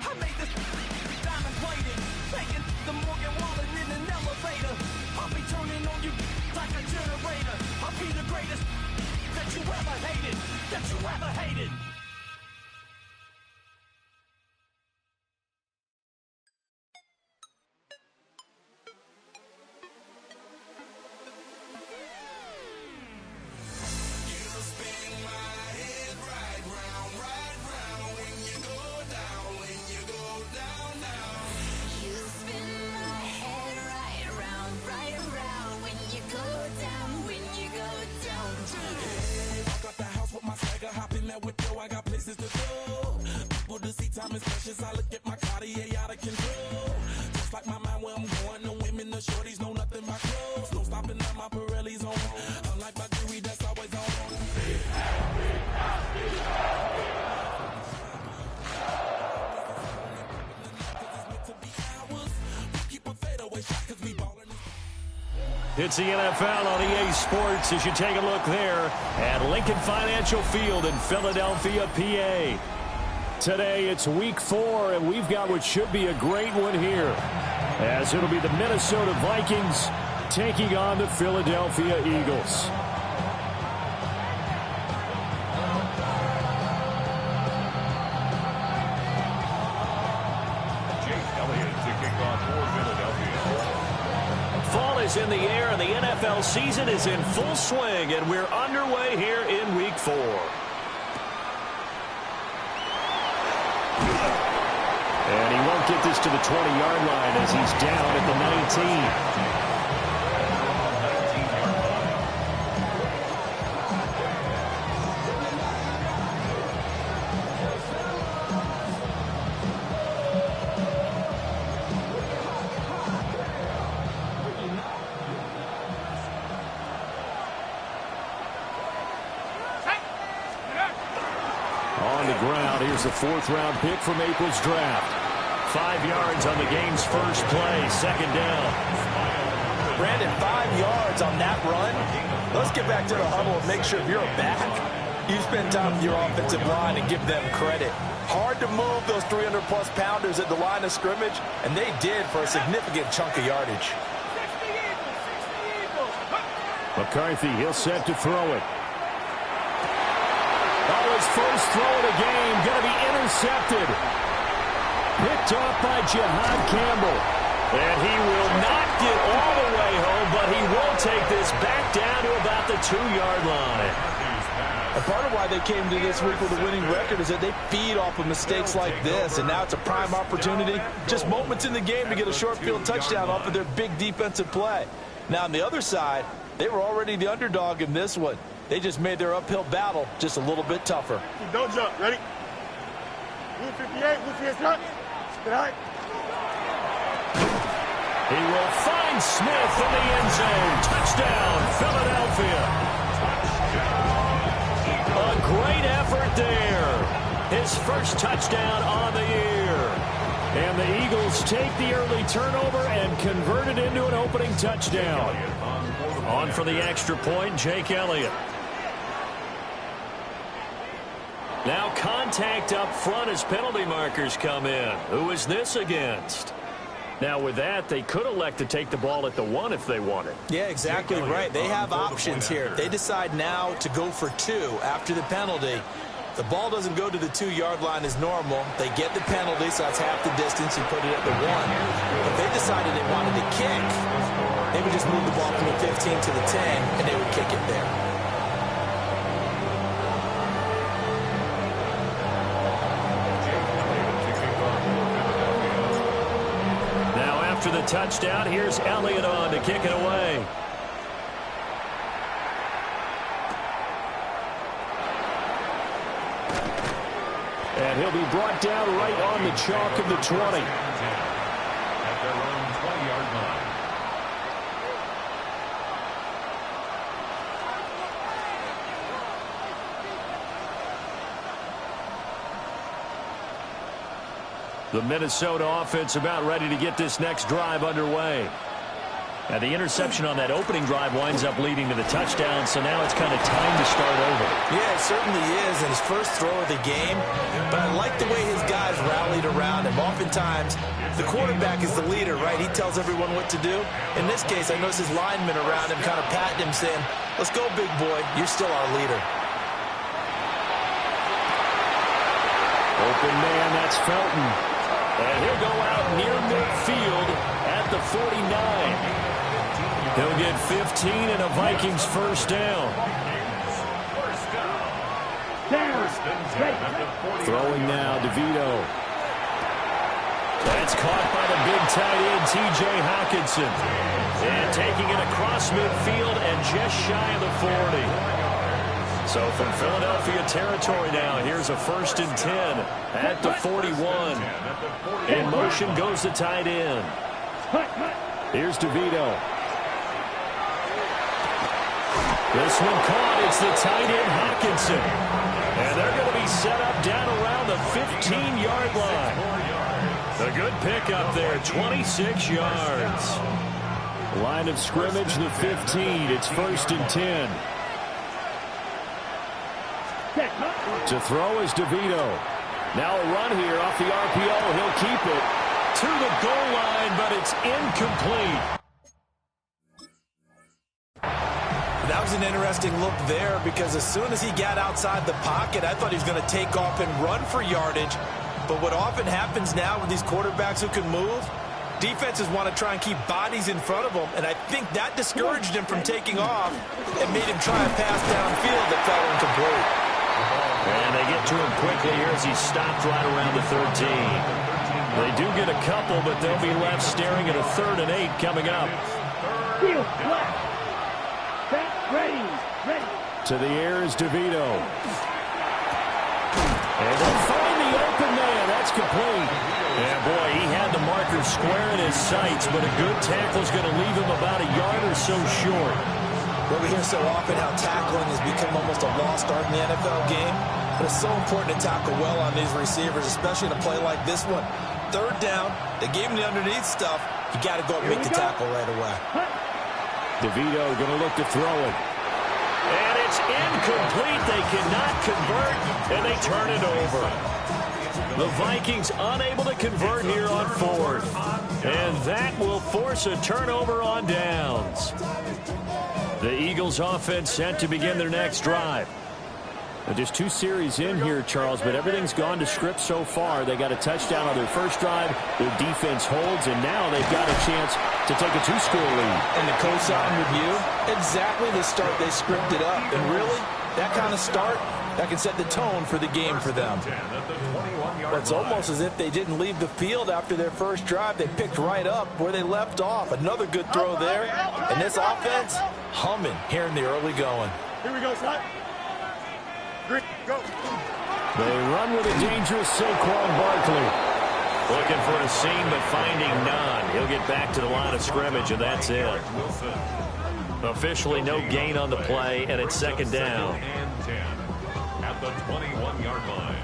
I made this diamond plated, taking the Morgan Wallen in an elevator. I'll be turning on you like a generator. I'll be the greatest that you ever hated, that you ever hated. It's the NFL on EA Sports as you take a look there at Lincoln Financial Field in Philadelphia, PA. Today it's week 4, and we've got what should be a great one here, as it'll be the Minnesota Vikings taking on the Philadelphia Eagles. In the air, and the NFL season is in full swing, and we're underway here in week 4. And he won't get this to the 20-yard line as he's down at the 19. Here's the 4th-round pick from April's draft. 5 yards on the game's first play, second down. Brandon, 5 yards on that run. Let's get back to the huddle and make sure if you're a back, you spend time with your offensive line and give them credit. Hard to move those 300-plus pounders at the line of scrimmage, and they did for a significant chunk of yardage. McCarthy, he'll set to throw it. His first throw of the game going to be intercepted. Picked off by Jihad Campbell. And he will not get all the way home, but he will take this back down to about the 2-yard line. And part of why they came to this week with a winning record is that they feed off of mistakes like this, and now it's a prime opportunity. Just moments in the game to get a short field touchdown off of their big defensive play. Now on the other side, they were already the underdog in this one. They just made their uphill battle just a little bit tougher. Don't jump. Ready? 158. Look for his front. Good eye. He will find Smith in the end zone. Touchdown, Philadelphia. A great effort there. His first touchdown on the year. And the Eagles take the early turnover and convert it into an opening touchdown. On for the extra point, Jake Elliott. Now contact up front as penalty markers come in. Who is this against? Now with that, they could elect to take the ball at the 1 if they wanted. Yeah, exactly right. They have options here. They decide now to go for 2 after the penalty. The ball doesn't go to the 2-yard line as normal. They get the penalty, so that's half the distance, and put it at the 1. If they decided they wanted to kick, they would just move the ball from the 15 to the 10, and they would kick it there. After the touchdown, here's Elliott on to kick it away. And he'll be brought down right on the chalk of the 20. At their own 20-yard line. The Minnesota offense about ready to get this next drive underway. And the interception on that opening drive winds up leading to the touchdown, so now it's kind of time to start over. Yeah, it certainly is in his first throw of the game. But I like the way his guys rallied around him. Oftentimes, the quarterback is the leader, right? He tells everyone what to do. In this case, I noticed his linemen around him kind of patting him, saying, let's go, big boy. You're still our leader. Open man, that's Felton. And he'll go out near midfield at the 49. He'll get 15 and a Vikings first down. Throwing now, DeVito. That's caught by the big tight end, T.J. Hockenson. And taking it across midfield and just shy of the 40. So from Philadelphia territory now, here's a 1st and 10 at the 41. In motion goes the tight end. Here's DeVito. This one caught. It's the tight end, Hockenson. And they're going to be set up down around the 15-yard line. A good pickup there, 26 yards. Line of scrimmage, the 15. It's 1st and 10. To throw is DeVito. Now a run here off the RPO. He'll keep it to the goal line, but it's incomplete. That was an interesting look there because as soon as he got outside the pocket, I thought he was going to take off and run for yardage. But what often happens now with these quarterbacks who can move, defenses want to try and keep bodies in front of them, and I think that discouraged him from taking off and made him try a pass downfield that fell incomplete. And they get to him quickly here as he stopped right around the 13. They do get a couple, but they'll be left staring at a 3rd and 8 coming up. To the air is DeVito. And they'll find the open man. That's complete. And boy, he had the marker square in his sights, but a good tackle's going to leave him about a yard or so short. Well, we hear so often how tackling has become almost a lost art in the NFL game, but it's so important to tackle well on these receivers, especially in a play like this one. 3rd down, they gave him the underneath stuff. You got to go and make the tackle right away. DeVito going to look to throw it. And it's incomplete. They cannot convert, and they turn it over. The Vikings unable to convert here on 4th. And that will force a turnover on downs. The Eagles offense set to begin their next drive. Just 2 series in here, Charles, but everything's gone to script so far. They got a touchdown on their first drive. Their defense holds, and now they've got a chance to take a 2-score lead. And the co-sign with you, exactly the start they scripted up. And really, that kind of start, that can set the tone for the game for them. Well, it's almost as if they didn't leave the field after their first drive. They picked right up where they left off. Another good throw there. And this offense, humming here in the early going. Here we go, son. Go. They run with a dangerous Saquon Barkley. Looking for a seam, but finding none. He'll get back to the line of scrimmage, and that's it. Officially no gain on the play, and it's 2nd down. At the 21-yard line.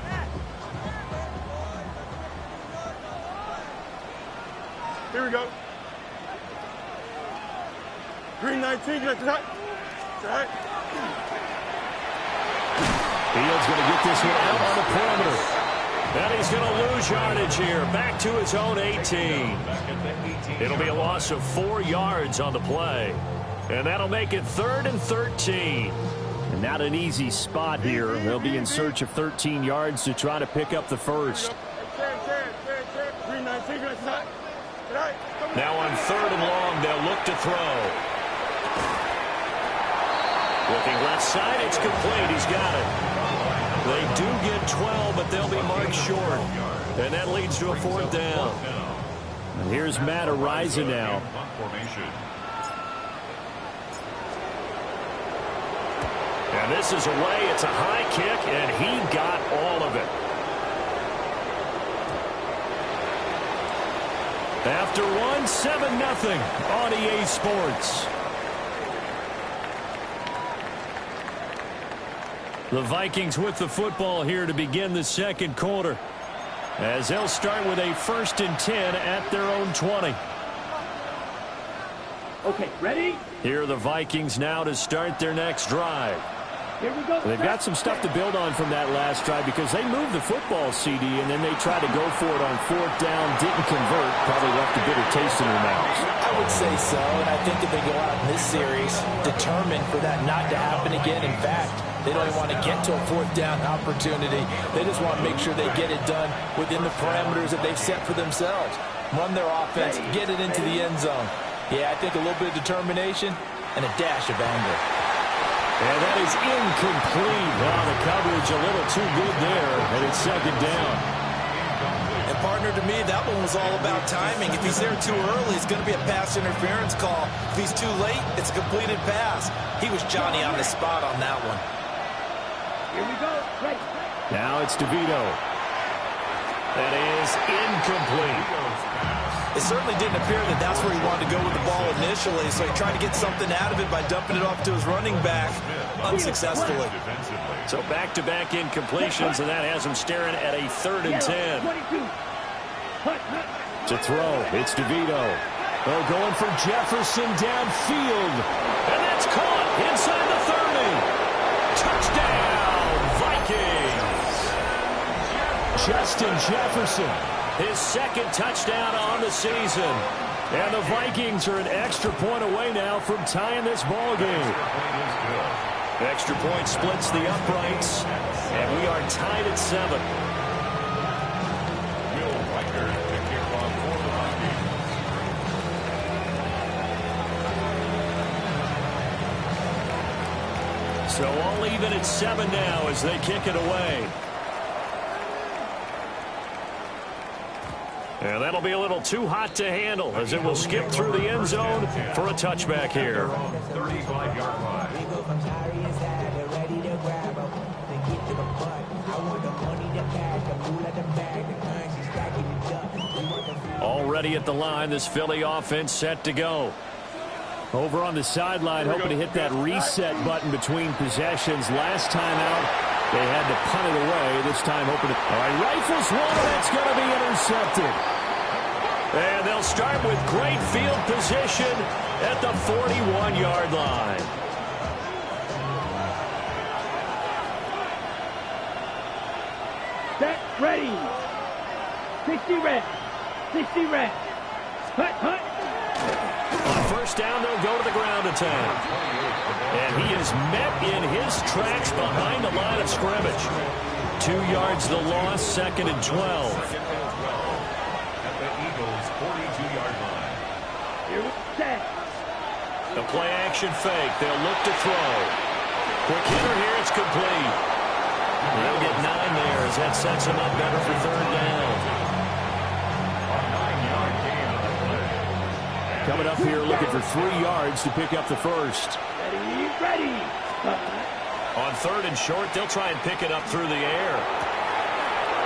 Here we go. Green 19, get that. Right. Fields going to get this one out on the perimeter. And he's going to lose yardage here. Back to his own 18. It'll be a loss of 4 yards on the play. And that'll make it 3rd and 13. And not an easy spot here. They'll be in search of 13 yards to try to pick up the first. Now on 3rd and long, they'll look to throw. Looking left side, it's complete. He's got it. They do get 12, but they'll be marked short. And that leads to a 4th down. And here's Matt Araiza now. And this is away. It's a high kick, and he got all of it. After one, 7-0 on EA Sports. The Vikings with the football here to begin the 2nd quarter, as they'll start with a 1st and 10 at their own 20. Okay, ready? Here are the Vikings now to start their next drive. They've got some stuff to build on from that last drive because they moved the football, CD, and then they tried to go for it on 4th down, didn't convert, probably left a bitter taste in their mouths. I would say so, and I think that they go out in this series determined for that not to happen again. In fact, they don't even want to get to a 4th down opportunity. They just want to make sure they get it done within the parameters that they've set for themselves. Run their offense, get it into the end zone. Yeah, I think a little bit of determination and a dash of anger. And that is incomplete. Well, the coverage a little too good there, and it's 2nd down. And, partner, to me, that one was all about timing. If he's there too early, it's going to be a pass interference call. If he's too late, it's a completed pass. He was Johnny on the spot on that one. Here we go. Right. Now it's DeVito. That is incomplete. It certainly didn't appear that that's where he wanted to go with the ball initially, so he tried to get something out of it by dumping it off to his running back unsuccessfully. So back-to-back incompletions, and that has him staring at a 3rd and 10. To throw, it's DeVito. Oh, going for Jefferson downfield. And that's caught inside the 30. Touchdown, Vikings! Justin Jefferson. His 2nd touchdown on the season. And the Vikings are an extra point away now from tying this ball game. Extra point splits the uprights, and we are tied at 7. Will Riker to kick off for the Vikings. So all even at 7 now as they kick it away. And that'll be a little too hot to handle as it will skip through the end zone for a touchback here. 35-yard line. Already at the line, this Philly offense set to go. Over on the sideline, hoping to hit that reset button between possessions. Last time out, they had to punt it away. This time, hoping to... All right, rifles one, and it's going to be intercepted. And they'll start with great field position at the 41-yard line. Set, ready. 60 reps. 60 reps. Hut, hut. On 1st down, they'll go to the ground attack. And he is met in his tracks behind the line of scrimmage. 2 yards the loss, 2nd and 12. At the Eagles' 42-yard line. Here we set. The play action fake. They'll look to throw. Quick hitter here. It's complete. They'll get 9 there as that sets him up better for 3rd down. Coming up here looking for 3 yards to pick up the first. Ready, ready. On 3rd and short, they'll try and pick it up through the air.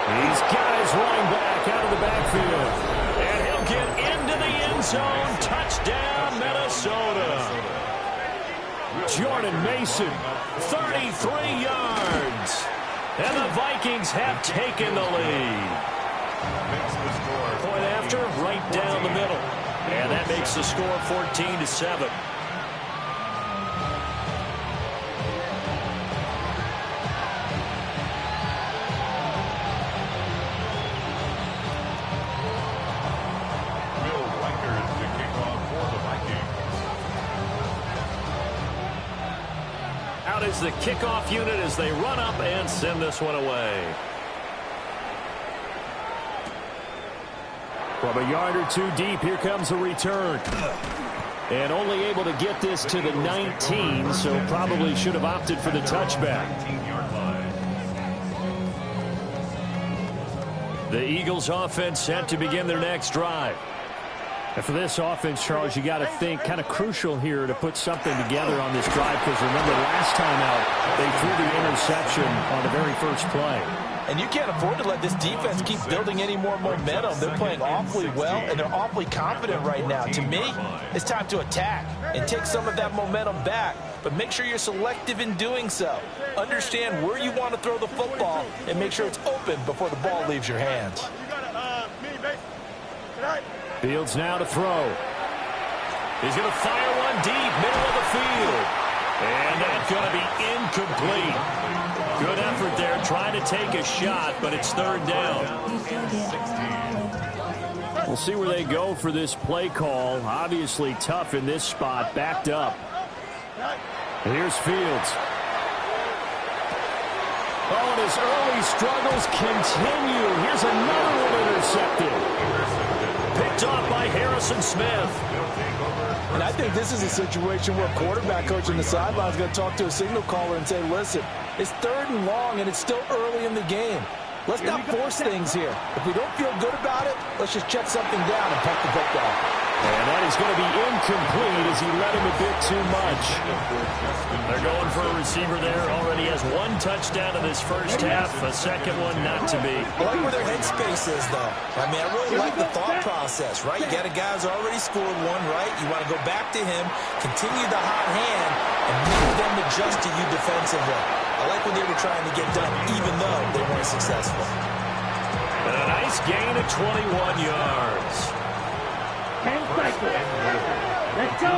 He's got his running back out of the backfield. And he'll get into the end zone. Touchdown, Minnesota. Jordan Mason, 33 yards. And the Vikings have taken the lead. Point after, right down the middle. And that makes the score 14-7. Will Riker to kick off for the Vikings. Out is the kickoff unit as they run up and send this one away. From a yard or 2 deep, here comes a return. And only able to get this to the 19, so probably should have opted for the touchback. 19-yard line. The Eagles offense set to begin their next drive. And for this offense, Charles, you got to think kind of crucial here to put something together on this drive because remember last time out, they threw the interception on the very first play. And you can't afford to let this defense keep building any more momentum. They're playing awfully well, and they're awfully confident right now. To me, it's time to attack and take some of that momentum back, but make sure you're selective in doing so. Understand where you want to throw the football and make sure it's open before the ball leaves your hands. Fields now to throw. He's going to fire one deep, middle of the field. And that's going to be incomplete. Good effort there trying to take a shot, but it's third down. We'll see where they go for this play call. Obviously tough in this spot, backed up. Here's Fields. Oh, and his early struggles continue. Here's another one intercepted. Picked off by Harrison Smith. And I think this is a situation where a quarterback coach on the sideline is going to talk to a signal caller and say, listen, it's third and long and it's still early in the game. Let's not force things here. If we don't feel good about it, let's just check something down and punt the football. And that is going to be incomplete as he led him a bit too much. They're going for a receiver there. Already has one touchdown in this first half. A second one not to be. I like where their headspace is, though. I mean, I really like the thought process, right? You got a guy who's already scored one, right? You want to go back to him, continue the hot hand, and make them adjust to you defensively. I like what they were trying to get done, even though they weren't successful. And a nice gain of 21 yards. Let's go.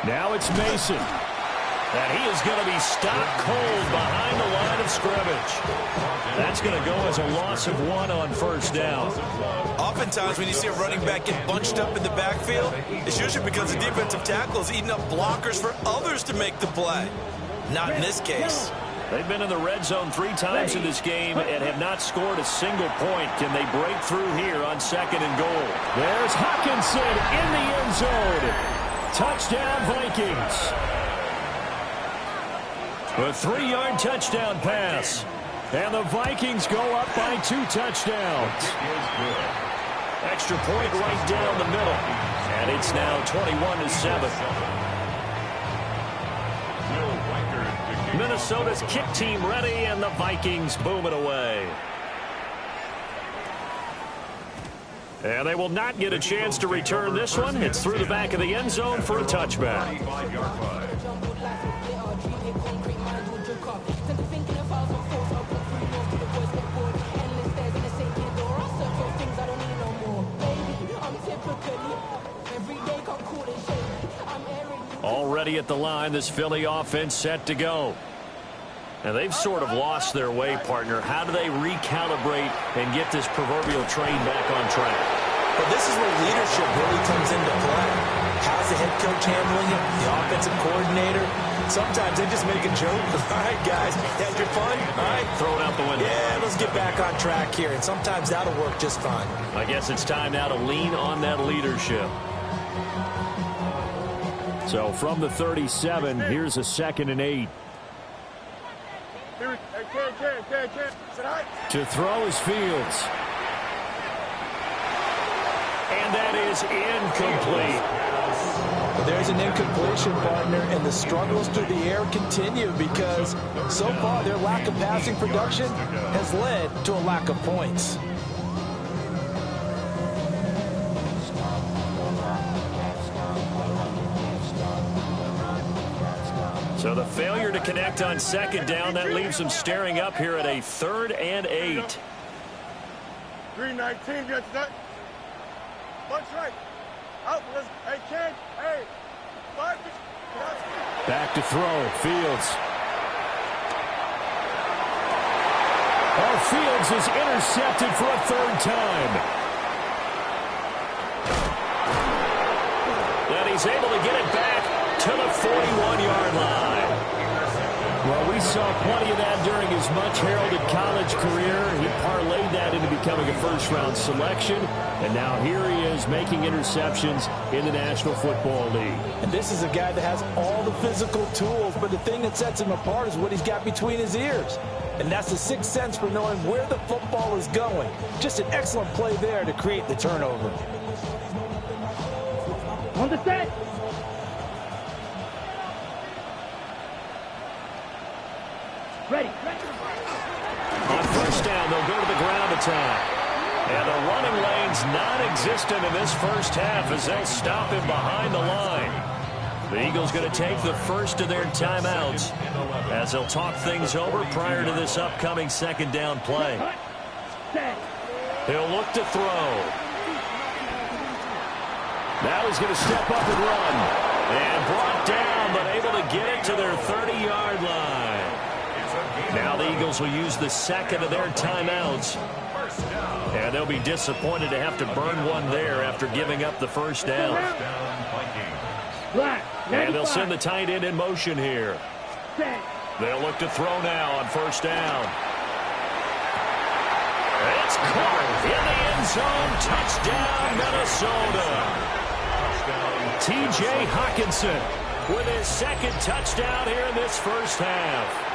Now it's Mason. And he is going to be stopped cold behind the line of scrimmage. That's going to go as a loss of 1 on first down. Oftentimes when you see a running back get bunched up in the backfield, it's usually because the defensive tackle is eating up blockers for others to make the play. Not in this case. They've been in the red zone 3 times in this game and have not scored a single point. Can they break through here on second and goal? There's Hockenson in the end zone. Touchdown, Vikings. A 3-yard touchdown pass. And the Vikings go up by 2 touchdowns. Extra point right down the middle. And it's now 21-7. Minnesota's kick team ready, and the Vikings boom it away. And they will not get a chance to return this one. It's through the back of the end zone for a touchback. Already at the line, this Philly offense set to go. And they've sort of lost their way, partner. How do they recalibrate and get this proverbial train back on track? But this is where leadership really comes into play. How's the head coach handling it? The offensive coordinator? Sometimes they just make a joke. All right, guys, had your fun? All right. Throw it out the window. Yeah, let's get back on track here. And sometimes that'll work just fine. I guess it's time now to lean on that leadership. So from the 37, here's a 2nd and 8. To throw is Fields. And that is incomplete. There's an incompletion, partner, and the struggles through the air continue because so far their lack of passing production has led to a lack of points. So the failure to connect on 2nd down, that leaves them staring up here at a 3rd and 8. 319, gets that. Punch right. Out, hey, kid, hey. Back to throw, Fields. Oh, Fields is intercepted for a 3rd time. And he's able to get it back to the 41-yard line. Well, we saw plenty of that during his much-heralded college career. He parlayed that into becoming a first-round selection, and now here he is making interceptions in the National Football League. And this is a guy that has all the physical tools, but the thing that sets him apart is what he's got between his ears. And that's the 6th sense for knowing where the football is going. Just an excellent play there to create the turnover. On the set. Ready. On first down, they'll go to the ground attack. And the running lane's non-existent in this first half as they'll stop him behind the line. The Eagles going to take the first of their timeouts as they'll talk things over prior to this upcoming 2nd down play. He'll look to throw. Now he's going to step up and run. And brought down, but able to get it to their 30-yard line. Now the Eagles will use the second of their timeouts. And they'll be disappointed to have to burn one there after giving up the first down. And they'll send the tight end in motion here. They'll look to throw now on first down. It's caught in the end zone. Touchdown, Minnesota. T.J. Hockenson with his second touchdown here in this first half.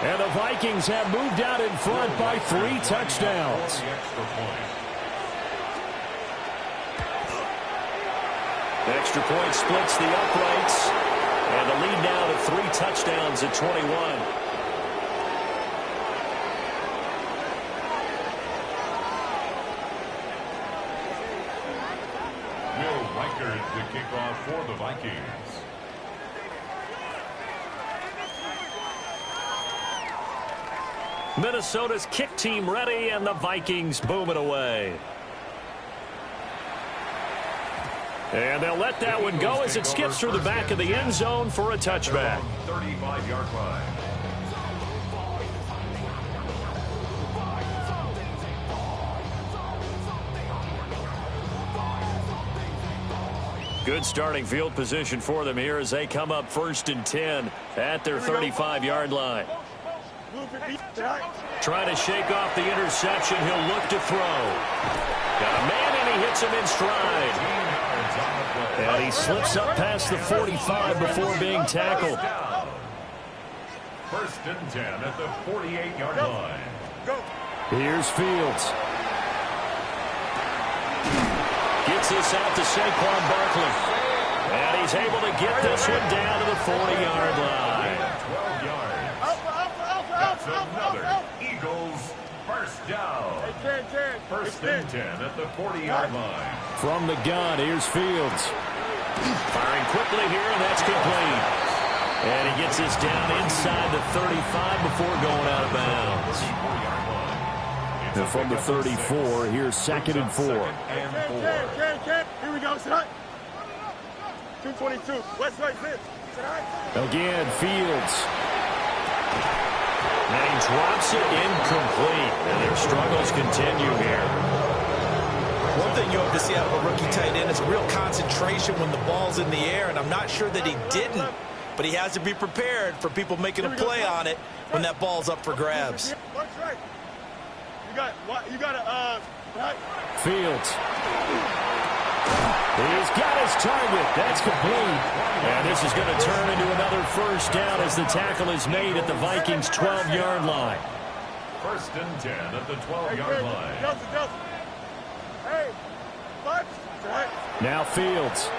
And the Vikings have moved out in front by 3 touchdowns. Extra point splits the uprights. And the lead now to 3 touchdowns at 21. Will Reichard the kickoff for the Vikings. Minnesota's kick team ready, and the Vikings boom it away. And they'll let that one go as it skips through the back of the end zone for a touchback. 35-yard line. Good starting field position for them here as they come up 1st and 10 at their 35-yard line. Trying to shake off the interception. He'll look to throw. Got a man, and he hits him in stride. And he slips up past the 45 before being tackled. 1st and 10 at the 48-yard line. Here's Fields. Gets this out to Saquon Barkley. And he's able to get this one down to the 40-yard line. 12 yards. That's another Eagles first down. 1st and 10 at the 40-yard line. From the gun, here's Fields. Firing quickly here, and that's complete. And he gets this down inside the 35 before going out of bounds. And from the 34, here's 2nd and 4. Here we go, son. 222. West right, Again, Fields. And he drops it incomplete. And their struggles continue here. One thing you hope to see out of a rookie tight end is a real concentration when the ball's in the air, and I'm not sure that he didn't, but he has to be prepared for people making a play on it when that ball's up for grabs. You got a Fields. He's got his target. That's complete. And this is going to turn into another first down as the tackle is made at the Vikings' 12-yard line. 1st and 10 at the 12-yard line. Now Fields.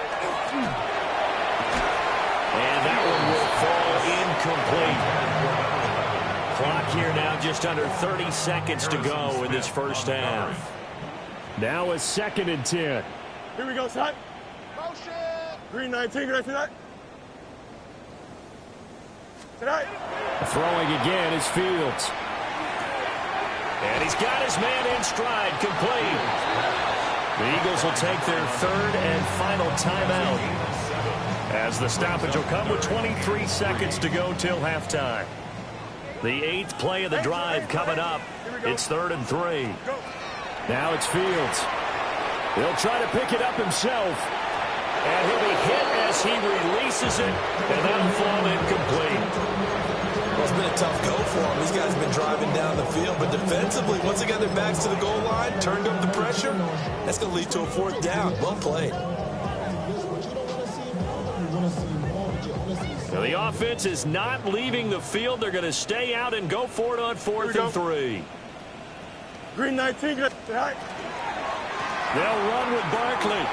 And that one will fall incomplete. Clock here now just under 30 seconds to go in this first half. Now a 2nd and 10. Here we go, son. Motion. Green 19, green tonight. Throwing again is Fields. And he's got his man in stride, complete. The Eagles will take their 3rd and final timeout as the stoppage will come with 23 seconds to go till halftime. The 8th play of the drive coming up. It's 3rd and 3. Now it's Fields. He'll try to pick it up himself. And he'll be hit as he releases it. And that'll fall incomplete. Well, it's been a tough go for him. These guys have been driving down the field. But defensively, once they got their backs to the goal line, turned up the pressure, that's going to lead to a 4th down. Well played. Now the offense is not leaving the field. They're going to stay out and go for it on 4th and 3. Green 19, tonight. They'll run with Barkley.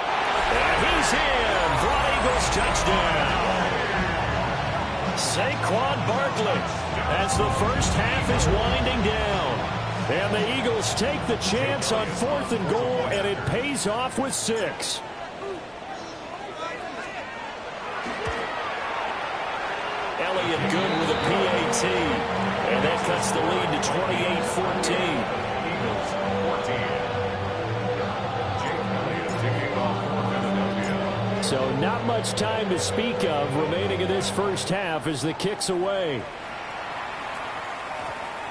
And he's in for an Eagles touchdown. Saquon Barkley as the first half is winding down. And the Eagles take the chance on 4th and goal, and it pays off with 6. Elliott good with a PAT. And that cuts the lead to 28-14. Eagles 14. So not much time to speak of remaining in this first half as the kick's away.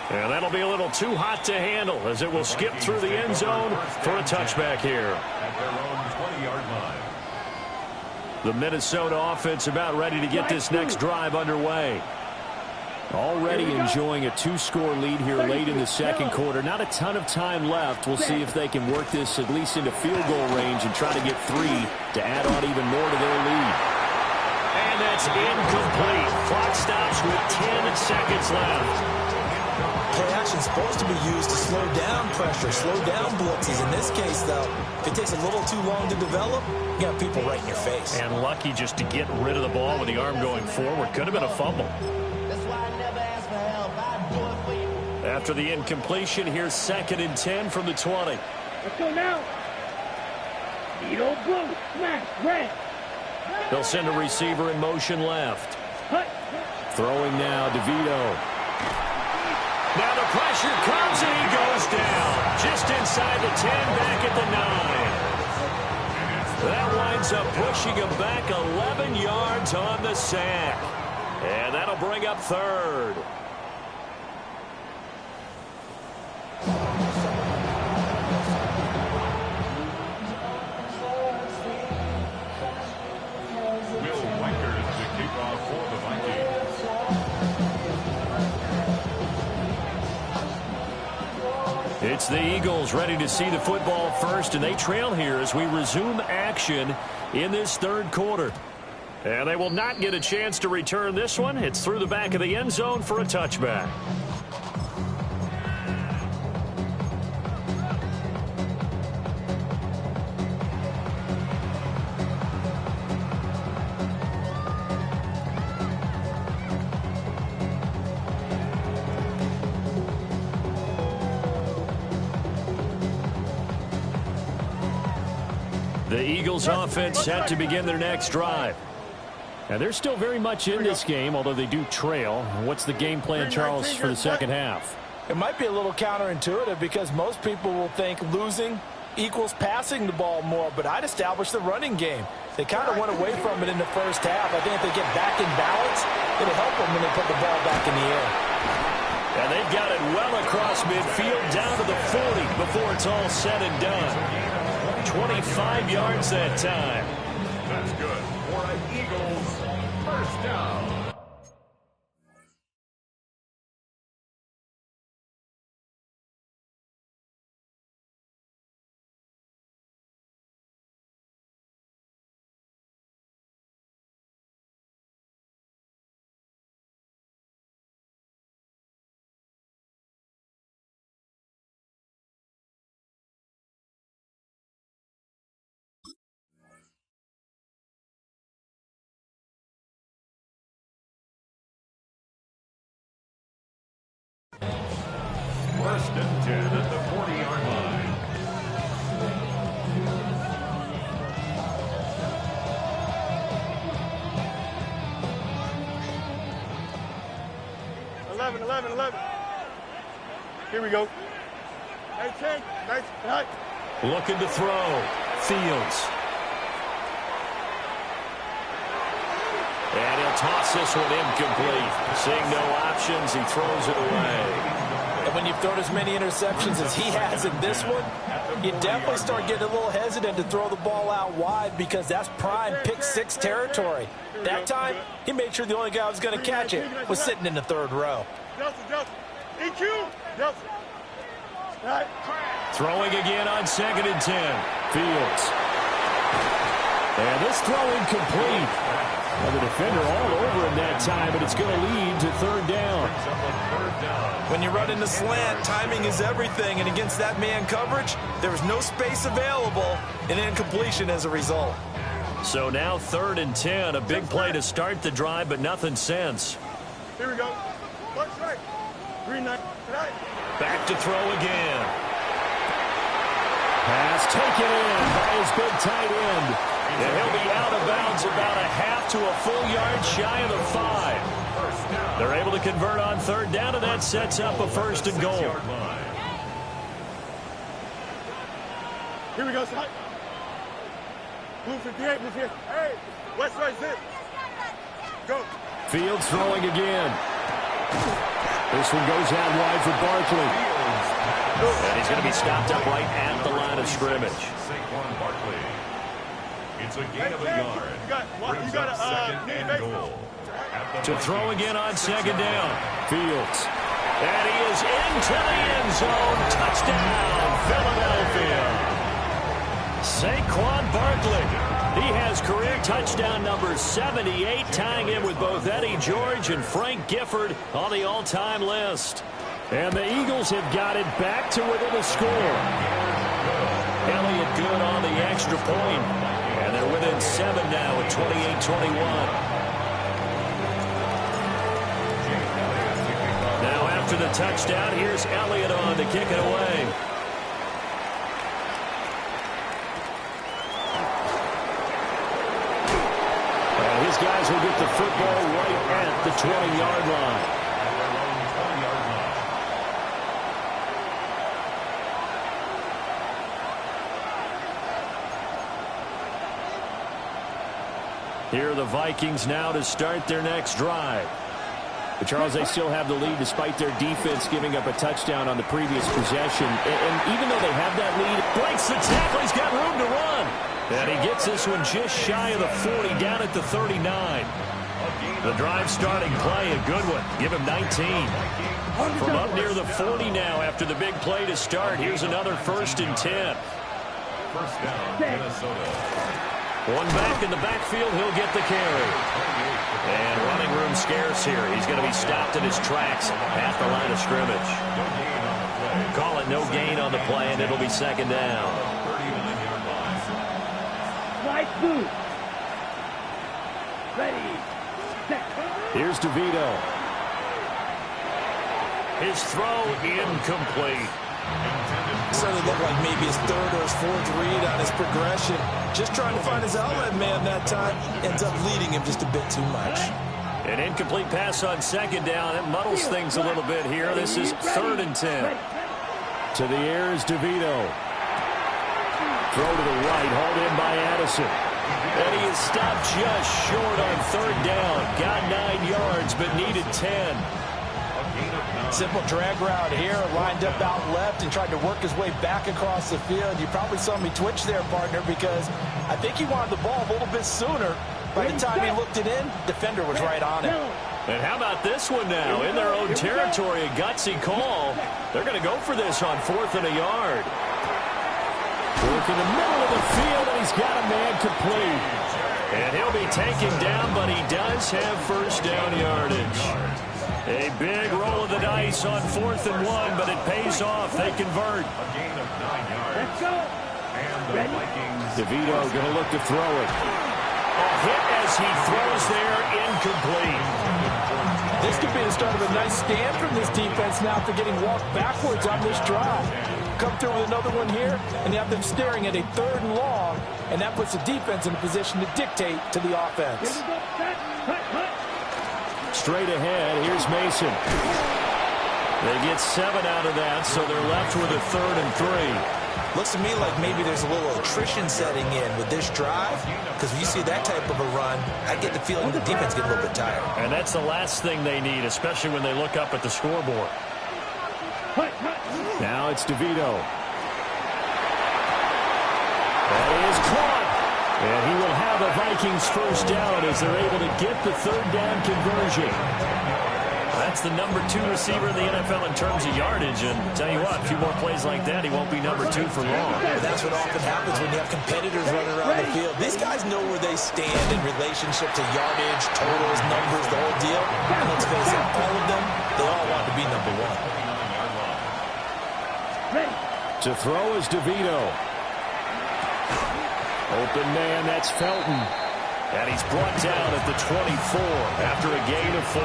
And that'll be a little too hot to handle as it will skip through the end zone for a touchback here. At their own 20-yard line. The Minnesota offense about ready to get this next drive underway. Already enjoying a 2-score lead here late in the second quarter. Not a ton of time left. We'll see if they can work this at least into field goal range and try to get 3 to add on even more to their lead. And that's incomplete. Clock stops with 10 seconds left. Play action's supposed to be used to slow down pressure, slow down blitzes. In this case, though, if it takes a little too long to develop, you got people right in your face. And lucky just to get rid of the ball with the arm going forward. Could have been a fumble. After the incompletion, here's 2nd and 10 from the 20. Let's go now. Vito blue, smash, red. They'll send a receiver in motion left. Throwing now, DeVito. Now the pressure comes and he goes down. Just inside the 10, back at the 9. That winds up pushing him back 11 yards on the sack. And that'll bring up 3rd. Will Weicker is the kickoff for the Vikings. It's the Eagles ready to see the football first, and they trail here as we resume action in this 3rd quarter. And they will not get a chance to return this one. It's through the back of the end zone for a touchback. The Eagles offense set to begin their next drive. And they're still very much in this game, although they do trail. What's the game plan, Charles, for the second half? It might be a little counterintuitive because most people will think losing equals passing the ball more, but I'd establish the running game. They kind of went away from it in the first half. I think if they get back in balance, it'll help them when they put the ball back in the air. And they've got it well across midfield down to the 40 before it's all said and done. 25 yards that time. That's good for an Eagles first down. First and 10 at the 40-yard line. $11. Here we go. 10. Nice. Nice. Looking to throw. Fields. And he'll toss this one incomplete. Seeing no options, he throws it away. And when you've thrown as many interceptions as he has in this one, you definitely start getting a little hesitant to throw the ball out wide because that's prime pick-6 territory. That time, he made sure the only guy who was going to catch it was sitting in the 3rd row. Justin. EQ. Justin. Right. Throwing again on 2nd and 10. Fields. And this throw incomplete. And the defender all over him that time, but it's going to lead to 3rd down. When you run in the slant, timing is everything, and against that man coverage, there was no space available, and incompletion as a result. So now 3rd and 10, a big play to start the drive, but nothing since. Here we go. Left strike. Green knight. Back to throw again. Pass taken in by his big tight end. And he'll be out of bounds about a half to a full yard shy of the 5. They're able to convert on 3rd down, and that sets up a 1st and goal. Here we go, Scott. Blue 58, blue 58. Hey, West right, zip. Go. Fields throwing again. This one goes out wide for Barkley. And he's going to be stopped up right at the line of scrimmage. Saquon Barkley. It's a gain of a yard. You got a second and goal. To throw again on second down. Fields. And he is into the end zone. Touchdown, Philadelphia. Saquon Barkley. He has career touchdown number 78, tying him with both Eddie George and Frank Gifford on the all-time list. And the Eagles have got it back to within a score. Elliott good on the extra point. And they're within 7 now at 28-21. Now after the touchdown, here's Elliott on to kick it away. And his guys will get the football right at the 20-yard line. Here are the Vikings now to start their next drive. But Charles, they still have the lead despite their defense giving up a touchdown on the previous possession. And even though they have that lead, breaks the tackle. He's got room to run. And he gets this one just shy of the 40, down at the 39. The drive starting play, a good one. Give him 19. From up near the 40 now after the big play to start. Here's another 1st and 10. First down, Minnesota. One back in the backfield, he'll get the carry. And running room scarce here. He's going to be stopped in his tracks at the line of scrimmage. Call it no gain on the play, and it'll be second down. 39-yard line. Right boot. Ready. Set. Here's DeVito. His throw incomplete. Certainly looked like maybe his 3rd or his 4th read on his progression. Just trying to find his outlet man that time. Ends up leading him just a bit too much. An incomplete pass on second down. It muddles things a little bit here. This is 3rd and 10. To the air is DeVito. Throw to the right, hauled in by Addison. And he is stopped just short on 3rd down. Got 9 yards, but needed 10. Simple drag route here, lined up out left and tried to work his way back across the field. You probably saw me twitch there, partner, because I think he wanted the ball a little bit sooner. By the time he looked it in, defender was right on him. And how about this one now? In their own territory, a gutsy call. They're going to go for this on 4th and a yard. Work in the middle of the field, and he's got a man complete. And he'll be taken down, but he does have 1st down yardage. A big roll of the dice on 4th and 1, but it pays off. They convert. A gain of 9 yards. Let's go. And the Vikings. DeVito going to look to throw it. A hit as he throws there, incomplete. This could be the start of a nice stand from this defense now after getting walked backwards on this drive. Come through with another one here, and you have them staring at a 3rd and long, and that puts the defense in a position to dictate to the offense. Straight ahead, here's Mason. They get 7 out of that, so they're left with a 3rd and 3. Looks to me like maybe there's a little attrition setting in with this drive, because when you see that type of a run, I get the feeling the defense get a little bit tired. And that's the last thing they need, especially when they look up at the scoreboard. Now it's DeVito. That is caught. And he will have a Vikings 1st down as they're able to get the 3rd down conversion. That's the number 2 receiver in the NFL in terms of yardage. And tell you what, a few more plays like that, he won't be number 2 for long. But that's what often happens when you have competitors running around the field. These guys know where they stand in relationship to yardage, totals, numbers, the whole deal. And let's face it, all of them, they all want to be number 1. To throw is DeVito. Open man, that's Felton. And he's brought down at the 24 after a gain of 4.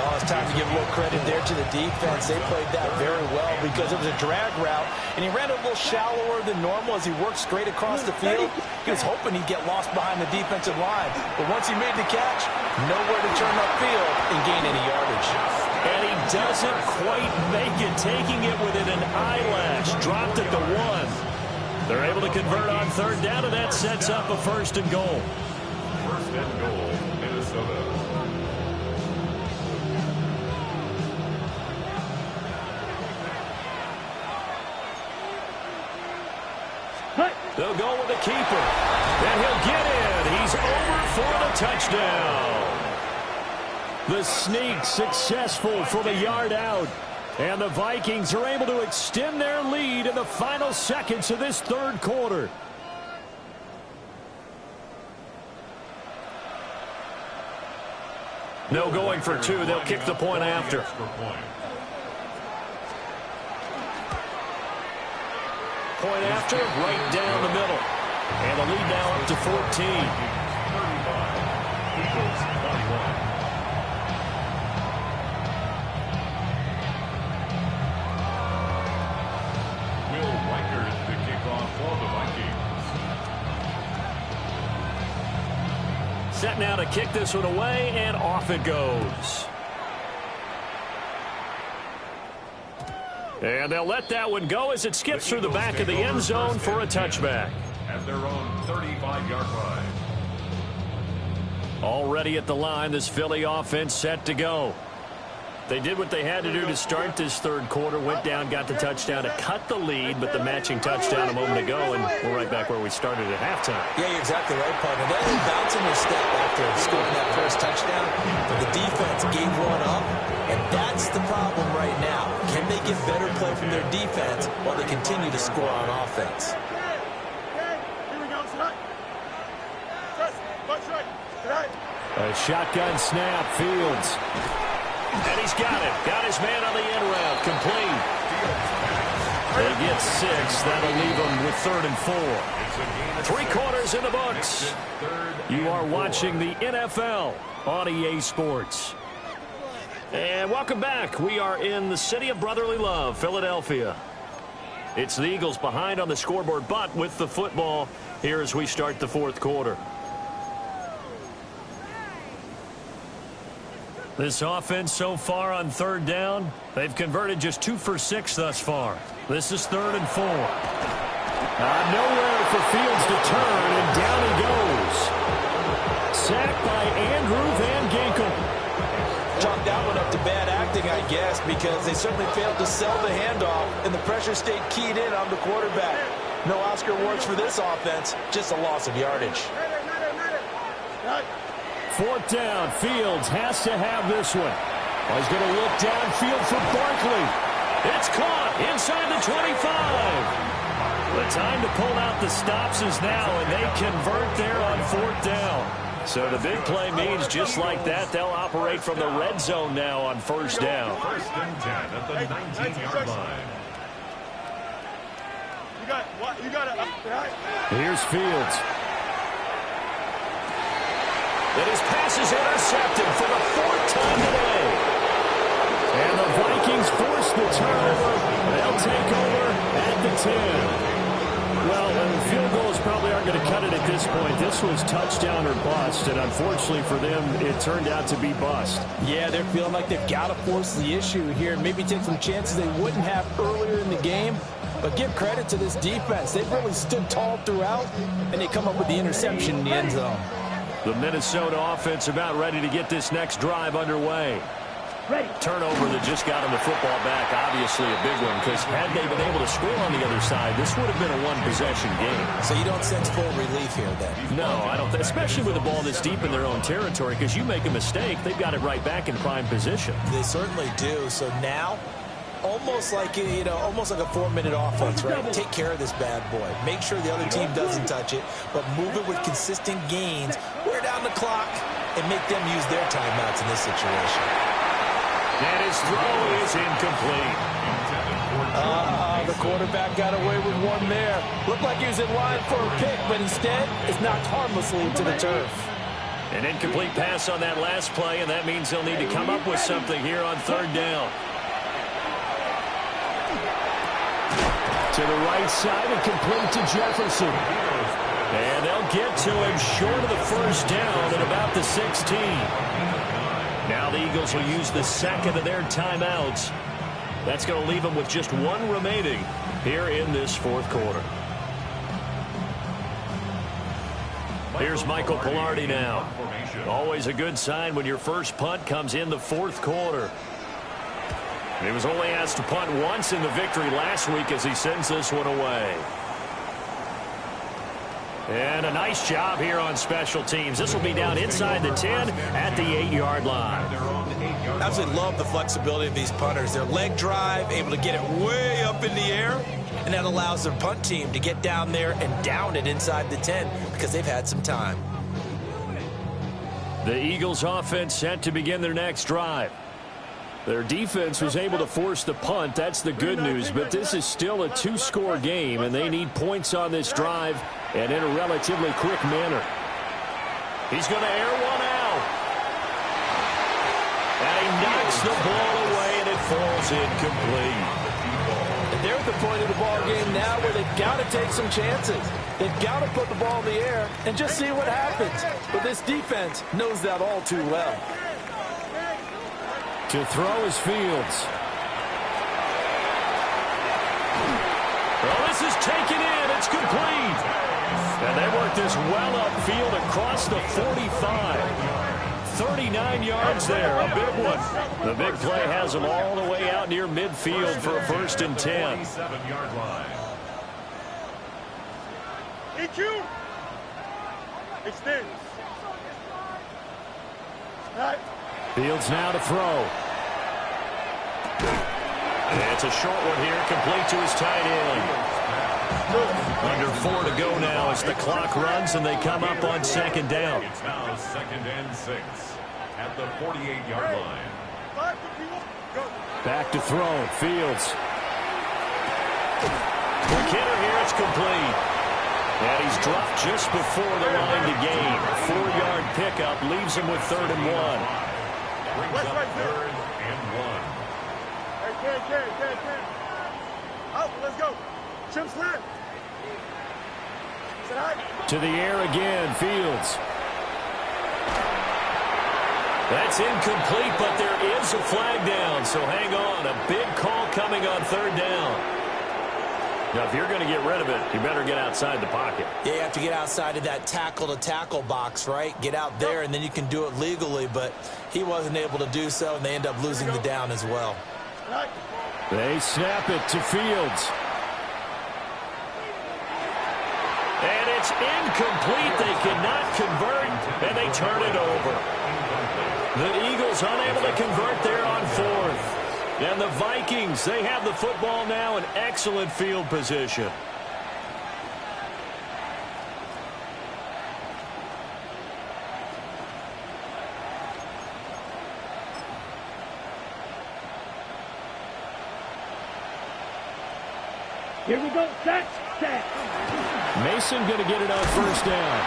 Oh, it's time to give a little credit there to the defense. They played that very well because it was a drag route, and he ran a little shallower than normal as he worked straight across the field. He was hoping he'd get lost behind the defensive line, but once he made the catch, nowhere to turn upfield and gain any yardage. And he doesn't quite make it, taking it within an eyelash. Dropped at the 1. They're able to convert on third down, and that sets up a 1st and goal. 1st and goal, Minnesota. They'll go with the keeper, and he'll get in. He's over for the touchdown. The sneak successful from a yard out. And the Vikings are able to extend their lead in the final seconds of this 3rd quarter. No going for 2. They'll kick the point after. Point after, right down the middle. And the lead now up to 14. 35. Eagles 21. Will Reichert the kickoff for the Vikings. Set now to kick this one away, and off it goes. And they'll let that one go as it skips through the back of the end zone for a touchback. At their own 35-yard line. Already at the line, this Philly offense set to go. They did what they had to do to start this 3rd quarter, went down, got the touchdown to cut the lead, but the matching touchdown a moment ago, and we're right back where we started at halftime. Yeah, you're exactly right, partner. They were bouncing their step after scoring that first touchdown, but the defense gave one up, and that's the problem right now. Can they get better play from their defense while they continue to score on offense? A shotgun snap, Fields. And he's got it. Got his man on the end route. Complete. They get 6. That'll leave them with 3rd and 4. 3 quarters in the books. You are watching the NFL on EA Sports. And welcome back. We are in the city of brotherly love, Philadelphia. It's the Eagles behind on the scoreboard, but with the football here as we start the 4th quarter. This offense so far on 3rd down, they've converted just 2 for 6 thus far. This is 3rd and 4. Nowhere for Fields to turn, and down he goes. Sacked by Andrew Van Ginkel. Chalk that one up to bad acting, I guess, because they certainly failed to sell the handoff, and the pressure stayed keyed in on the quarterback. No Oscar awards for this offense, just a loss of yardage. 4th down, Fields has to have this one. He's going to look downfield for Barkley. It's caught inside the 25. The time to pull out the stops is now, and they convert there on 4th down. So the big play means just like that, they'll operate from the red zone now on 1st down. 1st and 10 at the 19-yard line. Here's Fields. And his pass is intercepted for the 4th time today. And the Vikings force the turnover. They'll take over at the 10. Well, the field goals probably aren't going to cut it at this point. This was touchdown or bust, and unfortunately for them, it turned out to be bust. Yeah, they're feeling like they've got to force the issue here and maybe take some chances they wouldn't have earlier in the game. But give credit to this defense. They've really stood tall throughout, and they come up with the interception in the end zone. The Minnesota offense about ready to get this next drive underway. Ready. Turnover that just got them the football back, obviously a big one, because had they been able to score on the other side, this would have been a one-possession game. So you don't sense full relief here, then? No, I don't, especially with the ball this deep in their own territory, because you make a mistake, they've got it right back in prime position. They certainly do. So now, almost like almost like a 4-minute offense, right? Take care of this bad boy. Make sure the other team doesn't touch it, but move it with consistent gains. Wear down the clock and make them use their timeouts in this situation. And his throw is incomplete. The quarterback got away with one there. Looked like he was in line for a pick, but instead it's knocked harmlessly into the turf. An incomplete pass on that last play, and that means they'll need to come up with something here on 3rd down. To the right side and complete to Jefferson. And they'll get to him short of the 1st down at about the 16. Now the Eagles will use the 2nd of their timeouts. That's going to leave them with just 1 remaining here in this 4th quarter. Here's Michael Palardy now. Always a good sign when your first punt comes in the fourth quarter. He was only asked to punt once in the victory last week as he sends this one away. And a nice job here on special teams. This will be down inside the 10 at the 8-yard line. I absolutely love the flexibility of these punters. Their leg drive, able to get it way up in the air, and that allows their punt team to get down there and down it inside the 10 because they've had some time. The Eagles offense set to begin their next drive. Their defense was able to force the punt. That's the good news, but this is still a two-score game, and they need points on this drive and in a relatively quick manner. He's going to air one out. And he knocks the ball away, and it falls incomplete. And they're at the point of the ball game now where they've got to take some chances. They've got to put the ball in the air and just see what happens. But this defense knows that all too well. To throw is Fields. Well, this is taken in. It's complete. And they work this well upfield across the 45. 39 yards there, a big one. The big play has them all the way out near midfield for a 1st and 10. EQ. Extend. Fields now to throw. And it's a short one here, complete to his tight end. Under 4 to go now as the clock runs and they come up on 2nd down. It's now 2nd and 6 at the 48-yard line. Back to throw. Fields. Quick hitter here. It's complete. And he's dropped just before the line to gain. 4-yard pickup leaves him with 3rd and 1. Brings up 3rd and 1. Hey, Ken. Out, let's go. Trim slant. To the air again, Fields. That's incomplete, but there is a flag down, so hang on. A big call coming on 3rd down. Now, if you're going to get rid of it, you better get outside the pocket. Yeah, you have to get outside of that tackle-to-tackle box, right? Get out there, and then you can do it legally, but he wasn't able to do so, and they end up losing the down as well. They snap it to Fields. And it's incomplete. They cannot convert, and they turn it over. The Eagles unable to convert there on 4th. And the Vikings, they have the football now in excellent field position. Here we go. Set. Mason going to get it on 1st down.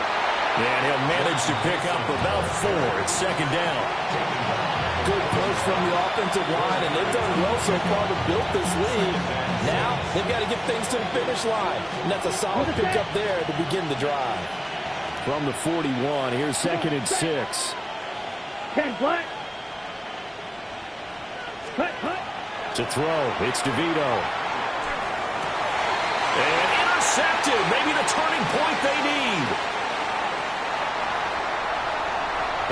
And he'll manage to pick up about 4. It's 2nd down. Good push from the offensive line, and they've done well so far to build this lead. Now they've got to get things to the finish line, and that's a solid pickup there to begin the drive. From the 41, here's 2nd and 6. 10 black. Cut. To throw, it's DeVito. And intercepted, maybe the turning point they need.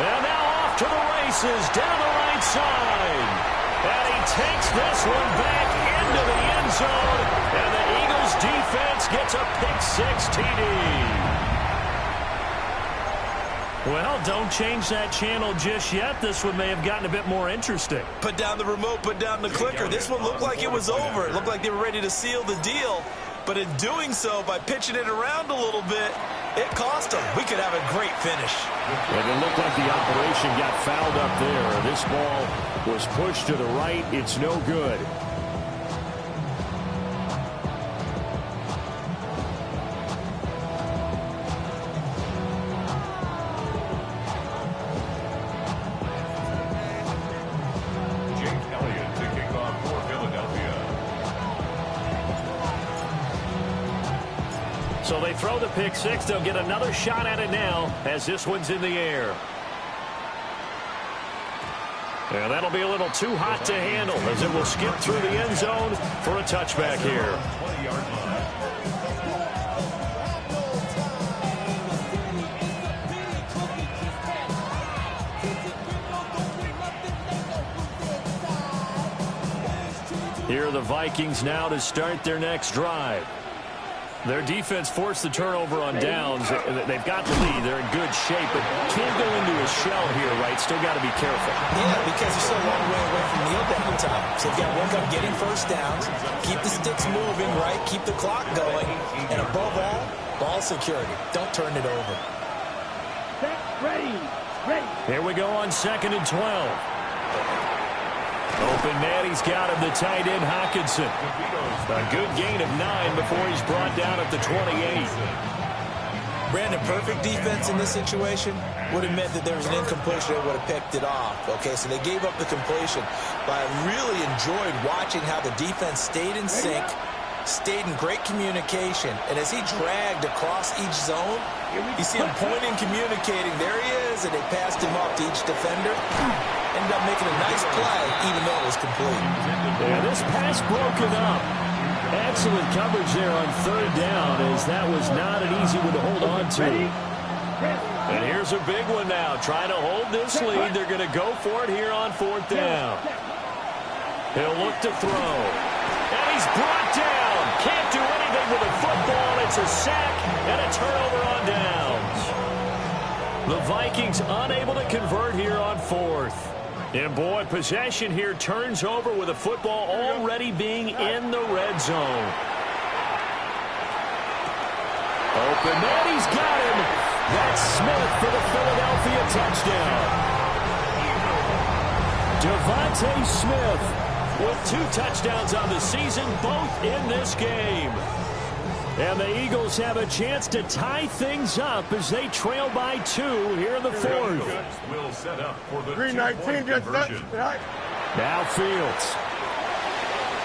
And now off to the races, down the right side. And he takes this one back into the end zone. And the Eagles defense gets a pick-6 TD. Well, don't change that channel just yet. This one may have gotten a bit more interesting. Put down the remote, put down the clicker. This one looked like it was over. It looked like they were ready to seal the deal. But in doing so, by pitching it around a little bit, it cost them. We could have a great finish. And it looked like the operation got fouled up there. This ball was pushed to the right. It's no good. So they throw the pick-6. They'll get another shot at it now as this one's in the air. And that'll be a little too hot to handle as it will skip through the end zone for a touchback here. Here are the Vikings now to start their next drive. Their defense forced the turnover on downs. They've got the lead. They're in good shape, but can't go into a shell here, right? Still got to be careful. Yeah, because you're still a long way away from kneel down time. So you've got to work on getting first downs, keep the sticks moving, right? Keep the clock going. And above all, ball security. Don't turn it over. Set, ready. Here we go on 2nd and 12. Open man, he's got him, the tight end, Hockenson. A good gain of 9 before he's brought down at the 28. Brandon, perfect defense in this situation would have meant that there was an incompletion that would have picked it off. Okay, so they gave up the completion. But I really enjoyed watching how the defense stayed in sync, stayed in great communication. And as he dragged across each zone, you see him pointing, communicating. There he is, and they passed him off to each defender. Ended up making a nice play, even though it was complete. Yeah, this pass broken up. Excellent coverage there on 3rd down, as that was not an easy one to hold on to. And here's a big one now. Trying to hold this lead. They're going to go for it here on 4th down. He'll look to throw. And he's brought down. Can't do anything with the football. It's a sack and a turnover on downs. The Vikings unable to convert here on 4th. And, boy, possession here turns over with the football already being in the red zone. Open man, he's got him. That's Smith for the Philadelphia touchdown. Devontae Smith with 2 touchdowns on the season, both in this game. And the Eagles have a chance to tie things up as they trail by 2 here in the 4th. Will set up for the 319 gets that. Now Fields.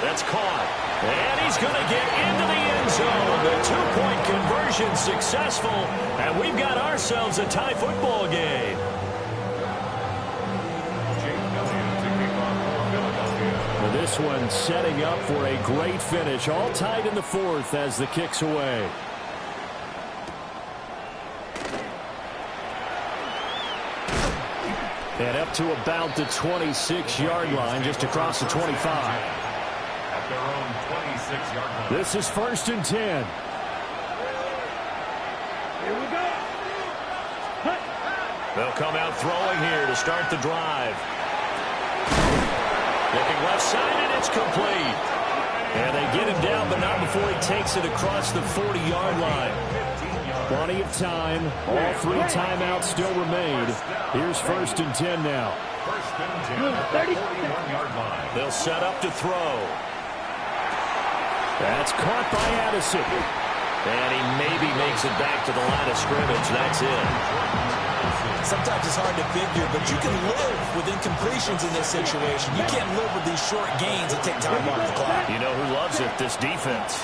That's caught. And he's going to get into the end zone. The 2-point conversion successful. And we've got ourselves a tie football game. This one setting up for a great finish. All tied in the 4th as the kick's away. And up to about the 26-yard line, just across the 25. At their own 26-yard line. This is 1st and 10. Here we go. Hut. They'll come out throwing here to start the drive. Looking left side, and it's complete. And they get him down, but not before he takes it across the 40-yard line. Plenty of time. All 3 timeouts still remain. Here's 1st and 10 now. 1st and 10 at the 41-yard line. They'll set up to throw. That's caught by Addison. And he maybe makes it back to the line of scrimmage. That's it. Sometimes it's hard to figure, but you can live with incompletions in this situation. You can't live with these short gains that take time off the clock. You know who loves it? This defense.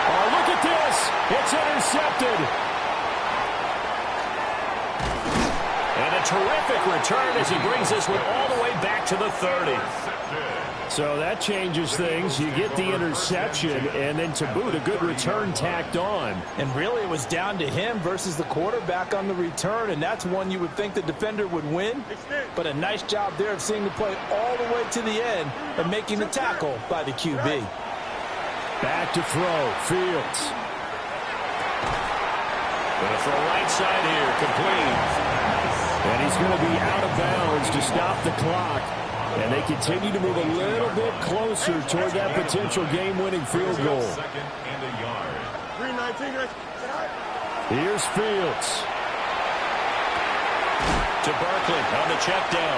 Oh, look at this. It's intercepted. And a terrific return as he brings this one all the way back to the 30. So that changes things. You get the interception, and then to boot, a good return tacked on. And really, it was down to him versus the quarterback on the return, and that's one you would think the defender would win. But a nice job there of seeing the play all the way to the end and making the tackle by the QB. Back to throw. Fields. Going to throw right side here. Complete. And he's going to be out of bounds to stop the clock. And they continue to move a little bit closer toward that potential game-winning field goal. 2nd and a yard. 319. Here's Fields. To Barkley on the check down.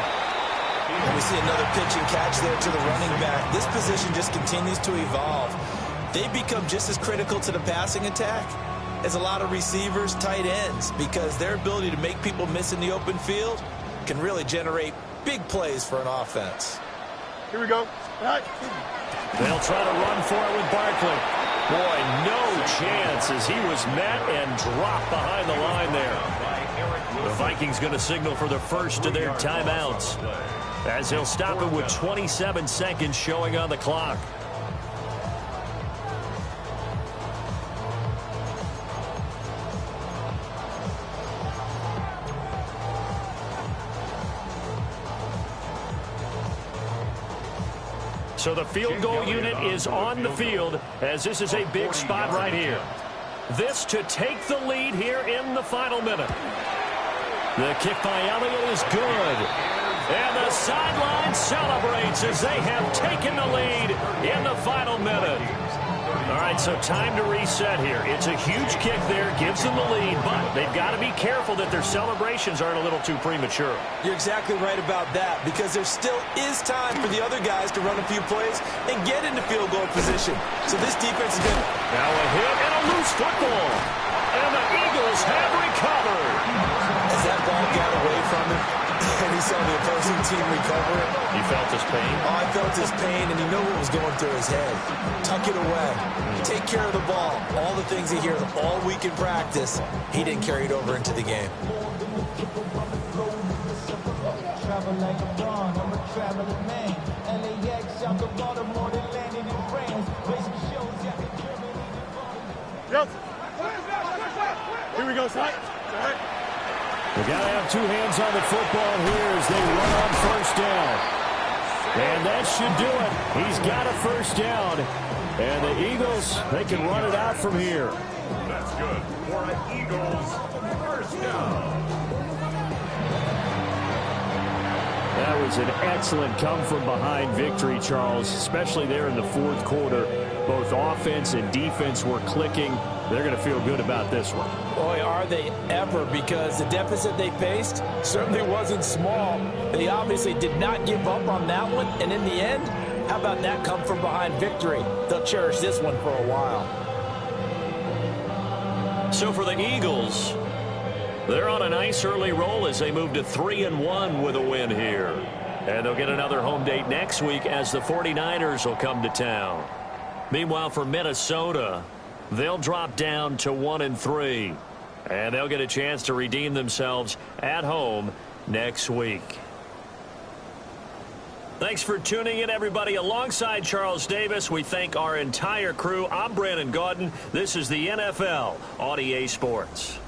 And we see another pitch and catch there to the running back. This position just continues to evolve. They become just as critical to the passing attack as a lot of receivers, tight ends, because their ability to make people miss in the open field can really generate big plays for an offense. Here we go. They'll try to run for it with Barkley. Boy, no chance as he was met and dropped behind the line there. The Vikings going to signal for the first of their timeouts as he'll stop it with 27 seconds showing on the clock. So the field goal unit is on the field as this is a big spot right here. This to take the lead here in the final minute. The kick by Elliott is good. And the sideline celebrates as they have taken the lead in the final minute. All right, so time to reset here. It's a huge kick there, gives them the lead, but they've got to be careful that their celebrations aren't a little too premature. You're exactly right about that, because there still is time for the other guys to run a few plays and get into field goal position. So this defense is going to... Now a hit and a loose football. And the Eagles have recovered. As that ball got away from him, and he saw the opposing team recover it. You felt his pain? Oh, I felt his pain, and you know what was going through his head. Tuck it away. Take care of the ball. All the things he hears all week in practice, he didn't carry it over into the game. Yep. Here we go, son. They got to have two hands on the football here as they run on first down. And that should do it. He's got a first down. And the Eagles, they can run it out from here. That's good for an Eagles first down. That was an excellent come-from-behind victory, Charles, especially there in the fourth quarter. Both offense and defense were clicking. They're going to feel good about this one. Boy, are they ever, because the deficit they faced certainly wasn't small. They obviously did not give up on that one, and in the end, how about that come-from-behind victory? They'll cherish this one for a while. So for the Eagles, they're on a nice early roll as they move to 3-1 with a win here. And they'll get another home date next week as the 49ers will come to town. Meanwhile, for Minnesota, they'll drop down to 1-3. And they'll get a chance to redeem themselves at home next week. Thanks for tuning in, everybody. Alongside Charles Davis, we thank our entire crew. I'm Brandon Gaudin. This is the NFL on EA Sports.